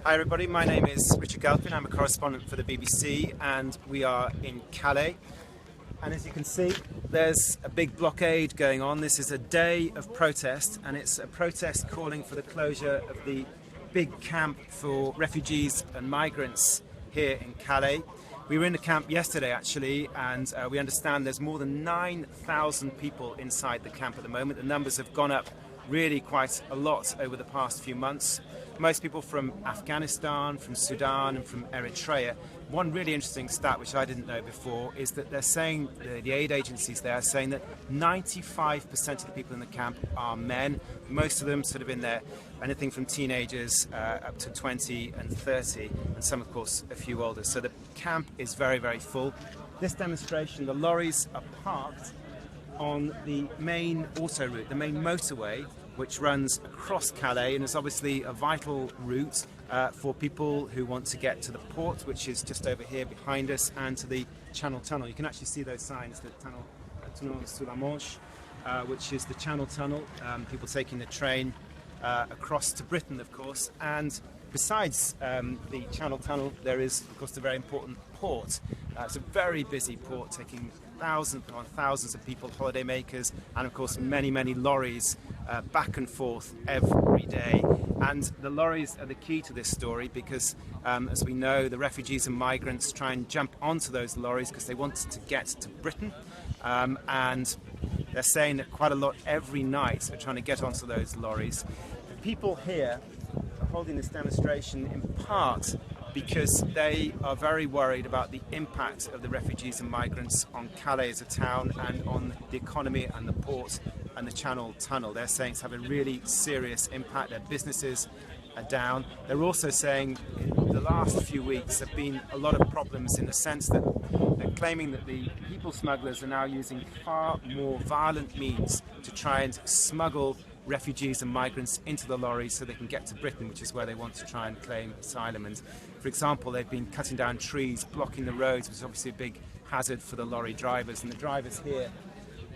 Hi everybody, my name is Richard Galpin. I'm a correspondent for the BBC and we are in Calais. And as you can see, there's a big blockade going on. This is a day of protest, and it's a protest calling for the closure of the big camp for refugees and migrants here in Calais. We were in the camp yesterday actually, and we understand there's more than 9,000 people inside the camp at the moment. The numbers have gone up really quite a lot over the past few months. Most people from Afghanistan, from Sudan and from Eritrea. One really interesting stat which I didn't know before is that they're saying, the aid agencies there are saying that 95% of the people in the camp are men. Most of them sort of in their, anything from teenagers up to 20 and 30, and some of course a few older. So the camp is very, very full. This demonstration, the lorries are parked on the main auto route, the main motorway, which runs across Calais and is obviously a vital route for people who want to get to the port, which is just over here behind us, and to the Channel Tunnel. You can actually see those signs, the Tunnel sous la Manche, which is the Channel Tunnel, people taking the train across to Britain, of course. And besides the Channel Tunnel, there is, of course, the very important port. It's a very busy port, taking thousands upon thousands of people, holidaymakers, and of course many, many lorries back and forth every day. And the lorries are the key to this story because, as we know, the refugees and migrants try and jump onto those lorries because they want to get to Britain. And they're saying that quite a lot every night are trying to get onto those lorries. The people here are holding this demonstration in part because they are very worried about the impact of the refugees and migrants on Calais as a town and on the economy and the port and the Channel Tunnel. They're saying it's having a really serious impact. Their businesses are down. They're also saying in the last few weeks there have been a lot of problems in the sense that they're claiming that the people smugglers are now using far more violent means to try and smuggle refugees and migrants into the lorries so they can get to Britain, which is where they want to try and claim asylum. And for example, they've been cutting down trees, blocking the roads, which is obviously a big hazard for the lorry drivers, and the drivers here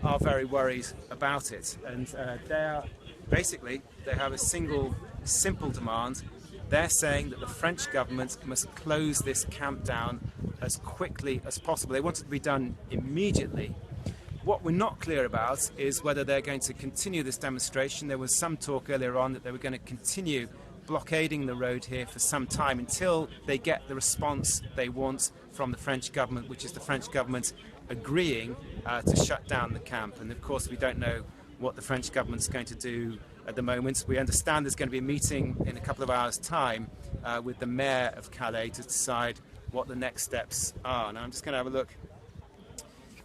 are very worried about it. And they have a single simple demand. They're saying that the French government must close this camp down as quickly as possible. They want it to be done immediately. What we're not clear about is whether they're going to continue this demonstration. There was some talk earlier on that they were going to continue blockading the road here for some time until they get the response they want from the French government, which is the French government agreeing to shut down the camp. And of course we don't know what the French government's going to do at the moment. We understand there's going to be a meeting in a couple of hours' time with the mayor of Calais to decide what the next steps are. Now I'm just going to have a look.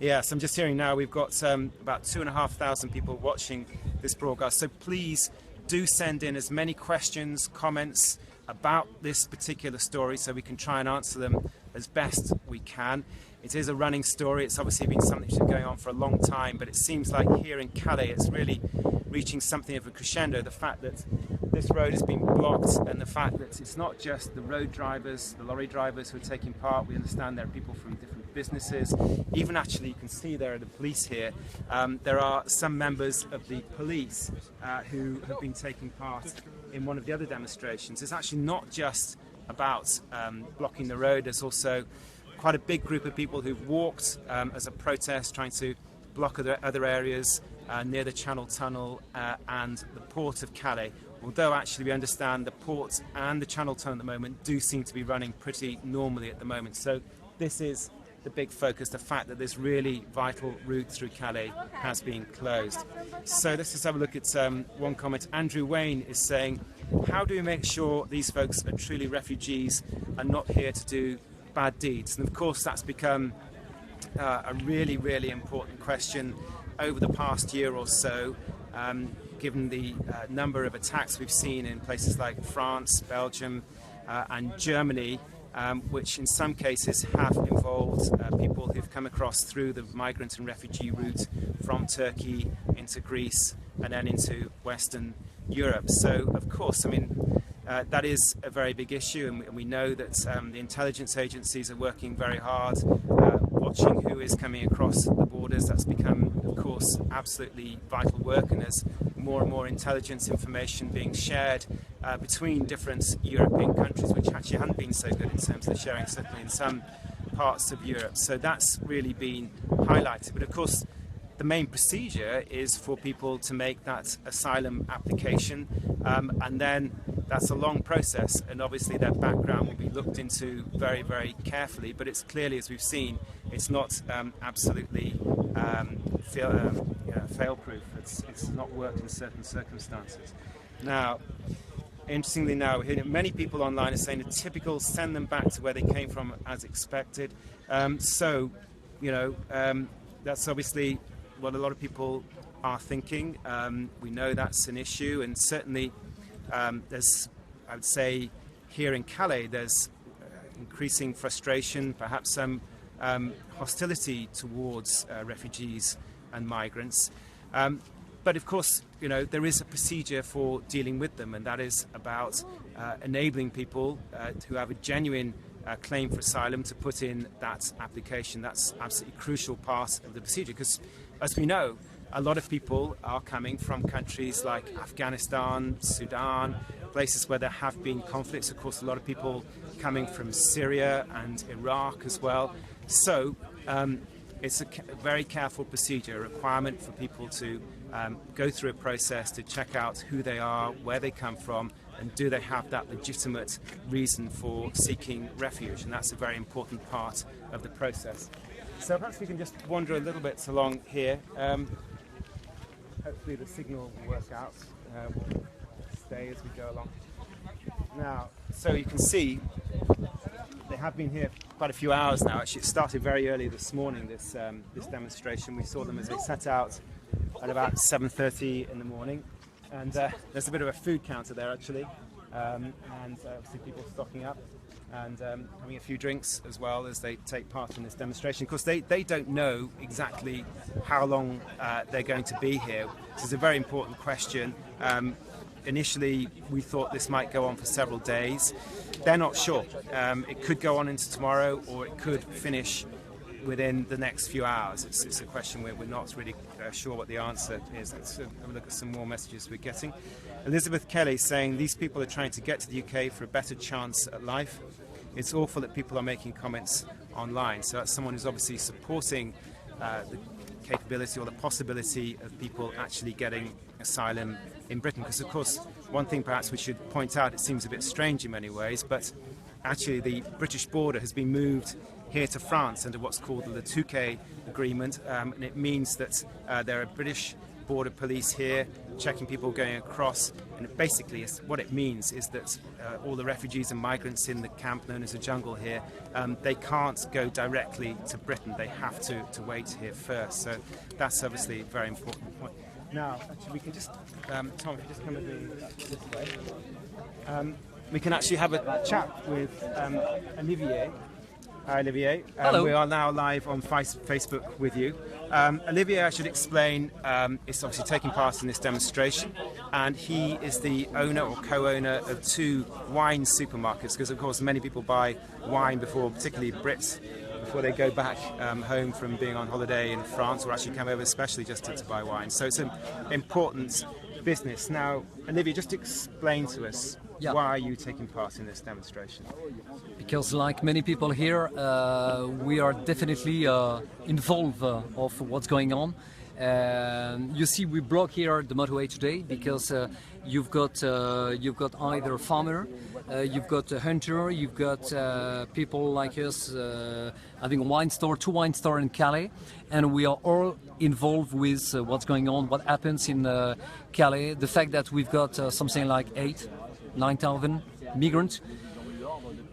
Yes, I'm just hearing now we've got about 2,500 people watching this broadcast, so please do send in as many questions, comments about this particular story so we can try and answer them as best we can. It is a running story. It's obviously been something that's been going on for a long time, but it seems like here in Calais it's really reaching something of a crescendo. The fact that this road has been blocked and the fact that it's not just the road drivers, the lorry drivers who are taking part. We understand there are people from different businesses. Even actually, you can see there are the police here. There are some members of the police who have been taking part in one of the other demonstrations. It's actually not just about blocking the road. There's also quite a big group of people who've walked as a protest, trying to block other areas near the Channel Tunnel and the port of Calais. Although actually we understand the port and the Channel Tunnel at the moment do seem to be running pretty normally at the moment. So this is the big focus, the fact that this really vital route through Calais has been closed. So let's just have a look at one comment. Andrew Wayne is saying, how do we make sure these folks are truly refugees and not here to do bad deeds? And of course that's become a really, really important question over the past year or so, given the number of attacks we've seen in places like France, Belgium and Germany, which in some cases have involved people who've come across through the migrant and refugee route from Turkey into Greece and then into Western Europe. So of course, I mean, that is a very big issue, and we know that the intelligence agencies are working very hard watching who is coming across the borders. That's become of course, absolutely vital work, and there's more and more intelligence information being shared between different European countries, which actually hadn't been so good in terms of the sharing, certainly in some parts of Europe. So that's really been highlighted. But of course, the main procedure is for people to make that asylum application, and then that's a long process, and obviously their background will be looked into very, very carefully. But it's clearly, as we've seen, it's not absolutely fail-proof. It's not worked in certain circumstances. Now, interestingly, now many people online are saying the typical send them back to where they came from as expected. So, that's obviously what a lot of people are thinking. We know that's an issue, and certainly there's, I would say, here in Calais, there's increasing frustration, perhaps some hostility towards refugees and migrants. But of course, there is a procedure for dealing with them, and that is about enabling people who have a genuine claim for asylum to put in that application. That's absolutely crucial part of the procedure, because as we know, a lot of people are coming from countries like Afghanistan, Sudan, places where there have been conflicts. Of course, a lot of people coming from Syria and Iraq as well. So it's a very careful procedure, a requirement for people to go through a process to check out who they are, where they come from, and do they have that legitimate reason for seeking refuge. And that's a very important part of the process. So perhaps we can just wander a little bit along here. Hopefully the signal will work out. We'll stay as we go along. Now, so you can see they have been here quite a few hours now. Actually, it started very early this morning, this demonstration. We saw them as they set out at about 7:30 in the morning. And there's a bit of a food counter there, actually. And obviously people stocking up and having a few drinks as well as they take part in this demonstration. Of course, they don't know exactly how long they're going to be here. This is a very important question. Initially, we thought this might go on for several days. They're not sure. It could go on into tomorrow, or it could finish within the next few hours. It's a question we're not really sure what the answer is. Let's have a look at some more messages we're getting. Elizabeth Kelly saying these people are trying to get to the UK for a better chance at life. It's awful that people are making comments online. So that's someone who's obviously supporting the capability or the possibility of people actually getting asylum in Britain. Because, of course, one thing perhaps we should point out, it seems a bit strange in many ways, but actually the British border has been moved here to France under what's called the Touquet Agreement, and it means that there are British border police here checking people going across, and it basically what it means is that all the refugees and migrants in the camp known as the jungle here, they can't go directly to Britain. They have to wait here first. So that's obviously a very important point. Now, actually, we can just, Tom, if you just come with me this way, we can actually have a chat with Olivier. Hi, Olivier. Hello. We are now live on Facebook with you. Olivier, I should explain, is obviously taking part in this demonstration, and he is the owner or co-owner of 2 wine supermarkets, because, of course, many people buy wine before, particularly Brits, before they go back home from being on holiday in France, or actually come over especially just to buy wine. So it's an important business. Now, Olivier, just explain to us, why are you taking part in this demonstration? Because, like many people here, we are definitely involved of what's going on. You see, we block here the motorway today because you've got either a farmer, you've got a hunter, you've got people like us having a wine store, 2 wine stores in Calais, and we are all involved with what's going on, what happens in Calais. The fact that we've got something like 9,000 migrants,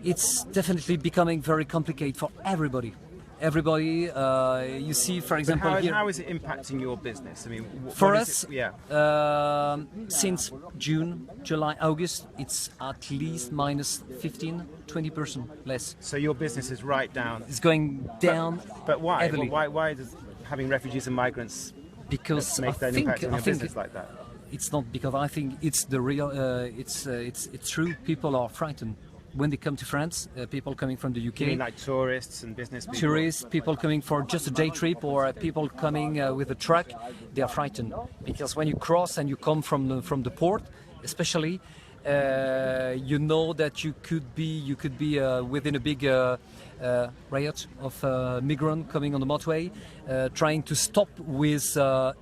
it's definitely becoming very complicated for everybody. You see, for example, how is it impacting your business? I mean, for us, since June, July, August, it's at least minus 15-20% less. So your business is right down. It's going down. But why? Heavily. Why does having refugees and migrants make that impact on your business like that? It's not because I think it's the real. It's true. People are frightened. when they come to France, people coming from the UK. You mean like tourists and business people? Tourists, people coming for just a day trip, or people coming with a truck, they are frightened because when you cross and you come from the port, especially, you know that you could be within a big riot of migrants coming on the motorway, trying to stop with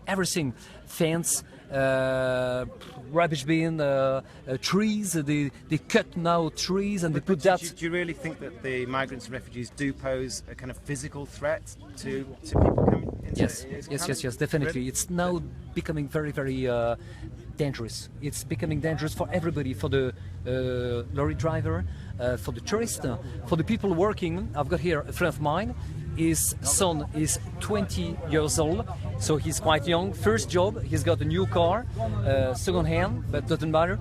everything, fence, rubbish bin, trees. They cut now trees and they put that. Do you really think that the migrants and refugees do pose a kind of physical threat to people coming into? Yes, definitely. Really? It's now becoming very, very dangerous. It's becoming dangerous for everybody, for the lorry driver, for the tourist, for the people working. I've got here a friend of mine. His son is 20 years old, so he's quite young. First job, he's got a new car, second hand, but doesn't matter.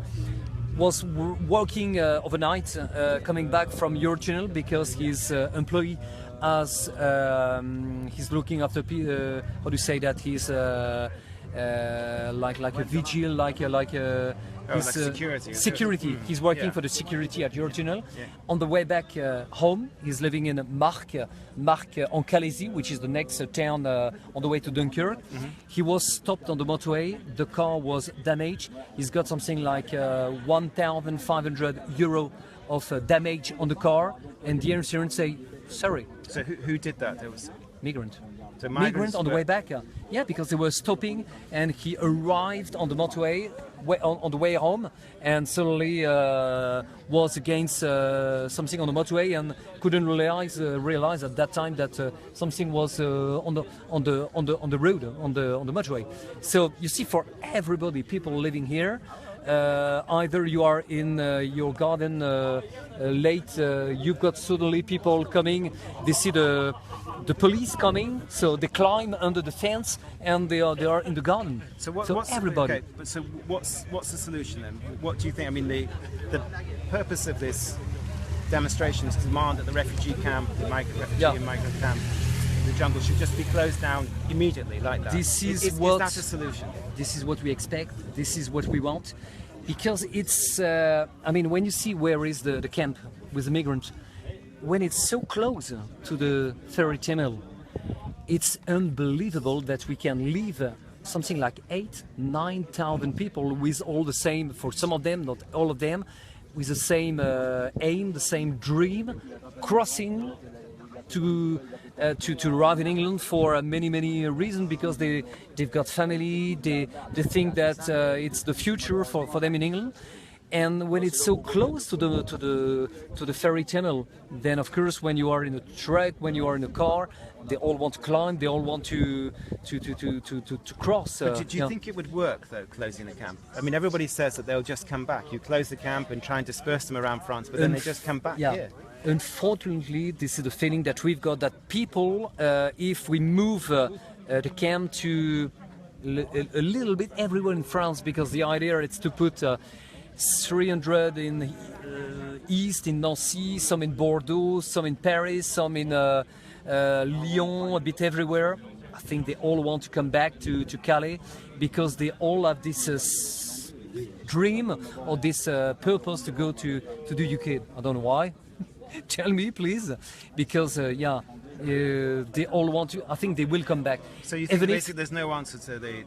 Was working overnight, coming back from Eurotunnel because his employee as he's looking after. How do you say that? He's like a vigil, like security. Security. He's working for the security at Eurotunnel. Yeah. On the way back home, he's living in Marc en Calais, which is the next town on the way to Dunkirk. Mm-hmm. He was stopped on the motorway. The car was damaged. He's got something like 1,500 euro of damage on the car, and the insurance say sorry. So who did that? There was Migrant. so Migrant on the were- way back. Yeah, because they were stopping, and he arrived on the motorway on the way home, and suddenly was against something on the motorway, and couldn't realize at that time that something was on the road, on the motorway. So you see, for everybody, people living here. Either you are in your garden late, you've got suddenly people coming, they see the police coming, so they climb under the fence and they are in the garden. So what's everybody. Okay, but so what's the solution then? What do you think? I mean, the purpose of this demonstration is to demand that the refugee camp, the refugee and migrant camp, the jungle should just be closed down immediately, like that. This is is what that a solution? This is what we expect. This is what we want, because it's. I mean, when you see where is the camp with the migrants, when it's so close to the ferry tunnel, it's unbelievable that we can leave something like 8,000-9,000 people with all the same. For some of them, not all of them, with the same aim, the same dream, crossing to arrive in England for many reasons, because they've got family, they think that it's the future for them in England. And when it's so close to the ferry tunnel, then of course when you are in a truck, when you are in a car, they all want to climb, they all want to cross. But do you think it would work though, closing the camp? I mean, everybody says that they'll just come back. You close the camp and try and disperse them around France, but then they just come back here. Unfortunately, this is the feeling that we've got, that people, if we move the camp to a little bit everywhere in France, because the idea is to put 300 in east, in Nancy, some in Bordeaux, some in Paris, some in Lyon, a bit everywhere. I think they all want to come back to Calais, because they all have this dream or this purpose to go to the UK. I don't know why. Tell me, please, because they all want to. I think they will come back. So you think basically there's no answer to the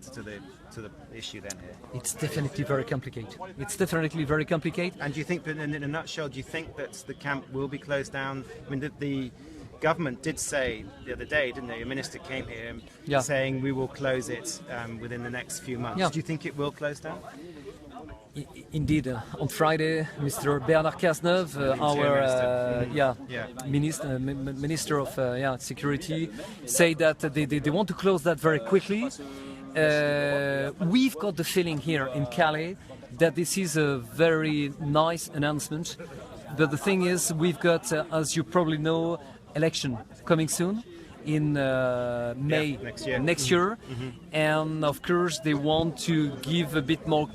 issue then here? It's definitely very complicated. It's definitely very complicated. And do you think, that in a nutshell, do you think that the camp will be closed down? I mean, the government did say the other day, didn't they? A minister came here saying we will close it within the next few months. Yeah. Do you think it will close down? Indeed, on Friday, Mr. Bernard Cazeneuve, our Minister of Security, say that they want to close that very quickly. We've got the feeling here in Calais that this is a very nice announcement, but the thing is, we've got, as you probably know, election coming soon in May next year. Mm-hmm. And of course they want to give a bit more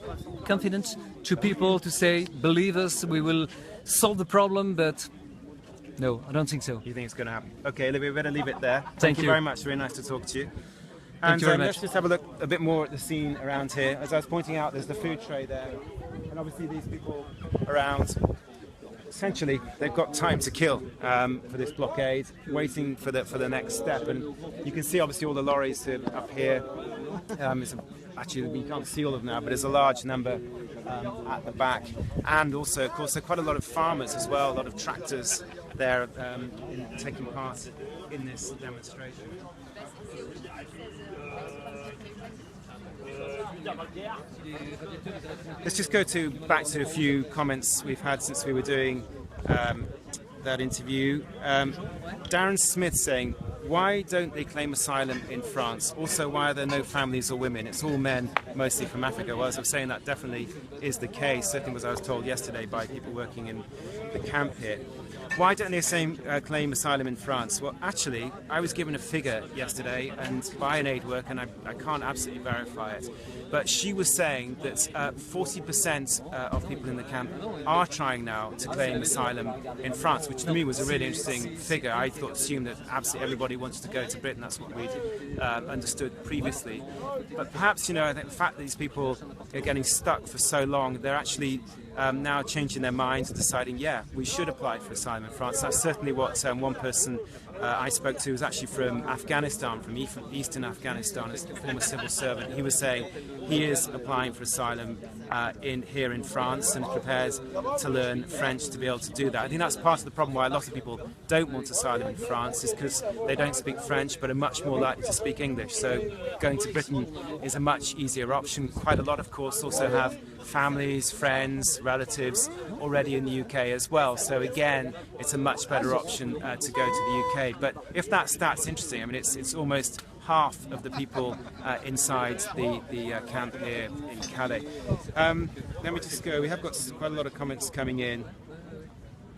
confidence to people, to say, believe us, we will solve the problem, but no, I don't think so. You think it's going to happen? Okay, Olivia, we better leave it there. Thank you very much. Very nice to talk to you. Thank you very much. Let's just have a look a bit more at the scene around here. As I was pointing out, there's the food tray there, and obviously these people around essentially they've got time to kill for this blockade, waiting for the next step. And you can see obviously all the lorries up here. Actually, we can't see all of them now, but there's a large number at the back, and also, of course, there are quite a lot of farmers as well, a lot of tractors there taking part in this demonstration. Let's just go back to a few comments we've had since we were doing that interview. Darren Smith saying, why don't they claim asylum in France? Also, why are there no families or women? It's all men, mostly from Africa. Well, as I was saying, that definitely is the case, certainly as I was told yesterday by people working in the camp here. Why don't they claim asylum in France? Well, actually, I was given a figure yesterday and by an aid worker, and I can't absolutely verify it, but she was saying that 40% of people in the camp are trying now to claim asylum in France, which to me was a really interesting figure. I assumed that absolutely everybody wants to go to Britain. That's what we'd understood previously. But perhaps, I think the fact that these people are getting stuck for so long, they're actually now changing their minds and deciding, yeah, we should apply for asylum in France. That's certainly what one person I spoke to was actually from Afghanistan, from eastern Afghanistan, as a former civil servant. He was saying he is applying for asylum here in France and prepares to learn French to be able to do that. I think that's part of the problem why a lot of people don't want asylum in France, is because they don't speak French but are much more likely to speak English. So going to Britain is a much easier option. Quite a lot, of course, also have families, friends, relatives already in the UK as well. So again, it's a much better option to go to the UK. But if that stat's interesting, I mean, it's almost half of the people inside the camp here in Calais. Let me just go. We have got quite a lot of comments coming in.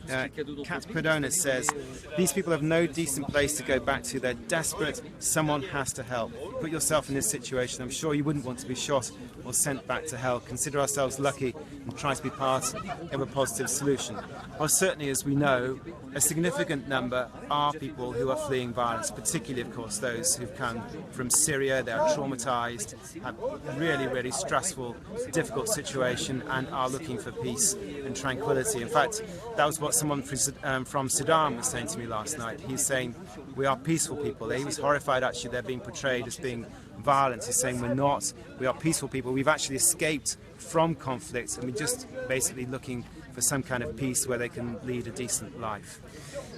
Kat Perdona says, these people have no decent place to go back to. They're desperate. Someone has to help. Put yourself in this situation. I'm sure you wouldn't want to be shot or sent back to hell. Consider ourselves lucky and try to be part of a positive solution. Well, certainly, as we know, a significant number are people who are fleeing violence, particularly, of course, those who've come from Syria. They are traumatized, have really, really stressful, difficult situation, and are looking for peace and tranquility. In fact, that was what someone from Sudan was saying to me last night. He's saying, we are peaceful people. He was horrified, actually, they're being portrayed as being violent. He's saying we're not. We are peaceful people. We've actually escaped from conflict, and we're just basically looking for some kind of peace where they can lead a decent life.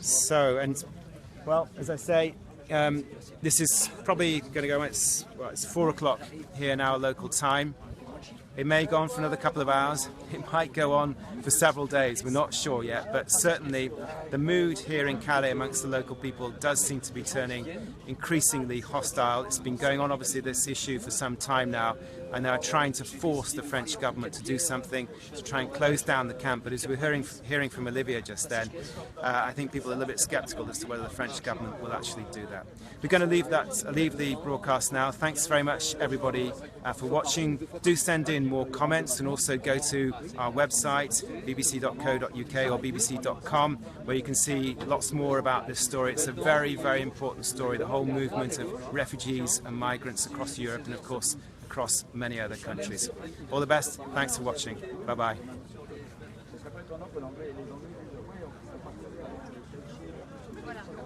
So, and well, as I say, this is probably going to go, it's 4 o'clock here now, local time. It may go on for another couple of hours. It might go on for several days. We're not sure yet, but certainly the mood here in Calais amongst the local people does seem to be turning increasingly hostile. It's been going on, obviously, this issue for some time now, and they're trying to force the French government to do something to try and close down the camp. But as we're hearing from Olivia just then, I think people are a little bit sceptical as to whether the French government will actually do that. We're going to leave the broadcast now. Thanks very much, everybody, for watching. Do send in more comments, and also go to our website, bbc.co.uk or bbc.com, where you can see lots more about this story. It's a very, very important story, the whole movement of refugees and migrants across Europe, and of course across many other countries. All the best. Thanks for watching. Bye-bye. Voilà.